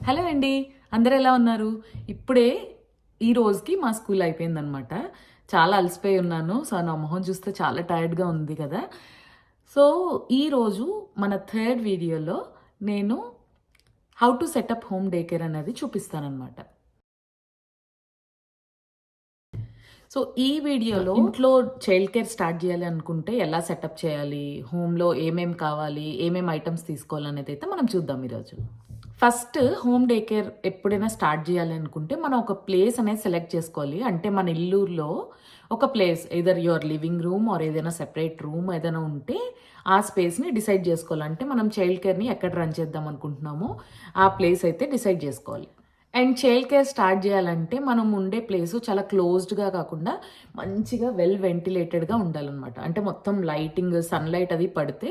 Hello అండి, అందరు ఎలా ఉన్నారు? ఇప్పుడే ఈ రోజుకి మా స్కూల్ అయిపోయిందనమాట. చాలా అలసిపోయి ఉన్నాను. సో, నా మొహం చూస్తే చాలా టైర్డ్‌గా ఉంది కదా! సో, ఈరోజు మన థర్డ్ వీడియోలో నేను how to set up home day care అనేది చూపిస్తాననమాట. సో, ఈ వీడియోలో ఇంట్లో చైల్డ్ కేర్ స్టార్ట్ చేయాలి అనుకుంటే ఎలా సెటప్ చేయాలి? హోమ్‌లో ఏమేం కావాలి? ఏమేం ఐటెమ్స్ తీసుకోవాలనేది అయితే మనం చూద్దాం ఈరోజు. ఫస్ట్ హోమ్ డే కేర్ ఎప్పుడైనా స్టార్ట్ చేయాలి అనుకుంటే మనం ఒక ప్లేస్ అనేది సెలెక్ట్ చేసుకోవాలి. అంటే మన ఇల్లూరులో ఒక place either your living room or ఏదైనా సెపరేట్ రూమ్ ఏదైనా ఉంటే ఆ స్పేస్ని డిసైడ్ చేసుకోవాలి. అంటే మనం చైల్డ్ కేర్ని ఎక్కడ రన్ చేద్దాం అనుకుంటున్నామో ఆ ప్లేస్ అయితే డిసైడ్ చేసుకోవాలి. అండ్ చైల్డ్ కేర్ స్టార్ట్ చేయాలంటే మనం ఉండే ప్లేసు చాలా క్లోజ్డ్‌గా కాకుండా మంచిగా వెల్ వెంటిలేటెడ్‌గా ఉండాలనమాట. అంటే మొత్తం లైటింగ్, సన్‌లైట్ అది పడితే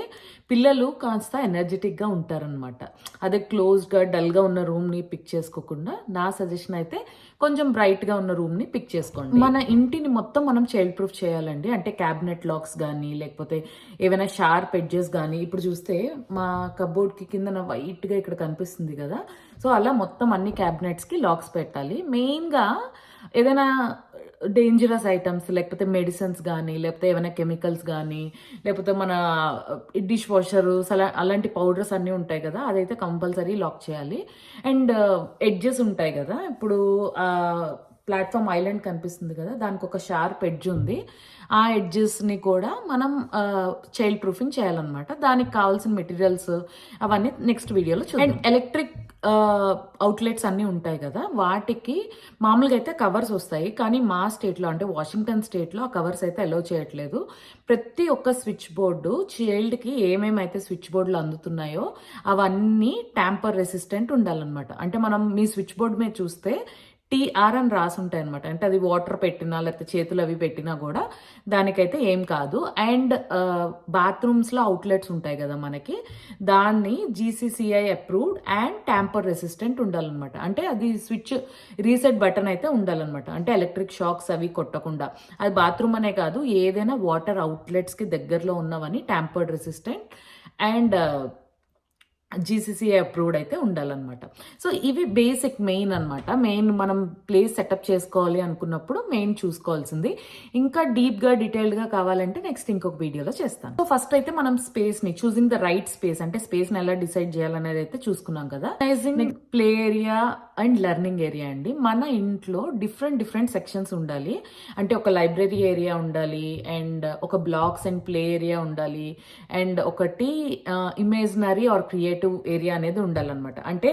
పిల్లలు కాస్త ఎనర్జెటిక్‌గా ఉంటారనమాట. అదే క్లోజ్డ్‌గా, డల్‌గా ఉన్న రూమ్‌ని పిక్ చేసుకోకుండా నా సజెషన్ అయితే కొంచెం బ్రైట్‌గా ఉన్న రూమ్‌ని పిక్ చేసుకోండి. మన ఇంటిని మొత్తం మనం చైల్డ్ ప్రూఫ్ చేయాలండి. అంటే క్యాబినెట్ లాక్స్ గానీ, లేకపోతే ఏవైనా షార్ప్ ఎడ్జెస్ గానీ ఇప్పుడు చూస్తే మా కబోర్డ్‌కి కిందన వైట్‌గా ఇక్కడ కనిపిస్తుంది కదా! సో, అలా మొత్తం అన్ని క్యాబినెట్స్‌కి లాక్స్ పెట్టాలి. మెయిన్‌గా ఏదైనా డేంజరస్ ఐటెమ్స్ లేకపోతే మెడిసిన్స్ గానీ, లేకపోతే ఏమైనా కెమికల్స్ గానీ, లేకపోతే మన డిష్ వాషరు అలాంటి పౌడర్స్ అన్నీ ఉంటాయి కదా! అదైతే కంపల్సరీ లాక్ చేయాలి. అండ్ ఎడ్జెస్ ఉంటాయి కదా! ఇప్పుడు ప్లాట్‌ఫామ్ ఐలాండ్ కనిపిస్తుంది కదా! దానికొక షార్ప్ ఎడ్జ్ ఉంది. ఆ ఎడ్జెస్‌ని కూడా మనం చైల్డ్ ప్రూఫింగ్ చేయాలన్నమాట. దానికి కావాల్సిన మెటీరియల్స్ అవన్నీ నెక్స్ట్ వీడియోలో చూద్దాం. అండ్ ఎలక్ట్రిక్ అవుట్లెట్స్ అన్నీ ఉంటాయి కదా! వాటికి మామూలుగా అయితే కవర్స్ వస్తాయి. కానీ మా స్టేట్‌లో అంటే వాషింగ్టన్ స్టేట్‌లో ఆ కవర్స్ అయితే అలౌ చేయట్లేదు. ప్రతి ఒక్క స్విచ్ బోర్డు చైల్డ్‌కి ఏమేమైతే స్విచ్ బోర్డులు అందుతున్నాయో అవన్నీ ట్యాంపర్ రెసిస్టెంట్ ఉండాలన్నమాట. అంటే మనం మీ స్విచ్ బోర్డ్ మీద చూస్తే టీఆర్ అని రాసుంటాయనమాట. అంటే అది వాటర్ పెట్టినా, లేకపోతే చేతులు అవి పెట్టినా గూడా దానికైతే ఏం కాదు. అండ్ బాత్రూమ్స్‌లో అవుట్‌లెట్స్ ఉంటాయి గదా మనకి. దాన్ని జీసీసీఐ అప్రూవ్డ్ అండ్ ట్యాంపర్ రెసిస్టెంట్ ఉండాలనమాట. అంటే అది స్విచ్ రీసెట్ బటన్ అయితే ఉండాలనమాట. అంటే ఎలక్ట్రిక్ షాక్స్ అవి కొట్టకుండా. అది బాత్రూమ్ అనే కాదు, ఏదైనా వాటర్ అవుట్‌లెట్స్‌కి దగ్గరలో ఉన్నవని ట్యాంపర్డ్ రెసిస్టెంట్ అండ్ జీసీసీఐ అప్రూవ్డ్ అయితే ఉండాలన్నమాట. సో, ఇవి బేసిక్ మెయిన్ అనమాట. మెయిన్ మనం ప్లేస్ సెటప్ చేసుకోవాలి అనుకున్నప్పుడు మెయిన్ చూసుకోవాల్సింది. ఇంకా డీప్‌గా, డీటెయిల్డ్‌గా కావాలంటే నెక్స్ట్ ఇంకొక వీడియోలో చేస్తాను. సో, ఫస్ట్ అయితే మనం స్పేస్‌ని చూసింగ్ ద రైట్ స్పేస్ అంటే స్పేస్‌ని ఎలా డిసైడ్ చేయాలనేది అయితే చూసుకున్నాం కదా! Play area and learning area అండి. మన ఇంట్లో డిఫరెంట్ సెక్షన్స్ ఉండాలి. అంటే ఒక లైబ్రరీ ఏరియా ఉండాలి. అండ్ ఒక బ్లాక్స్ అండ్ ప్లే ఏరియా ఉండాలి. అండ్ ఒకటి ఇమేజినరీ ఆర్ క్రియేటివ్ ఏరియా అనేది ఉండాలన్నమాట. అంటే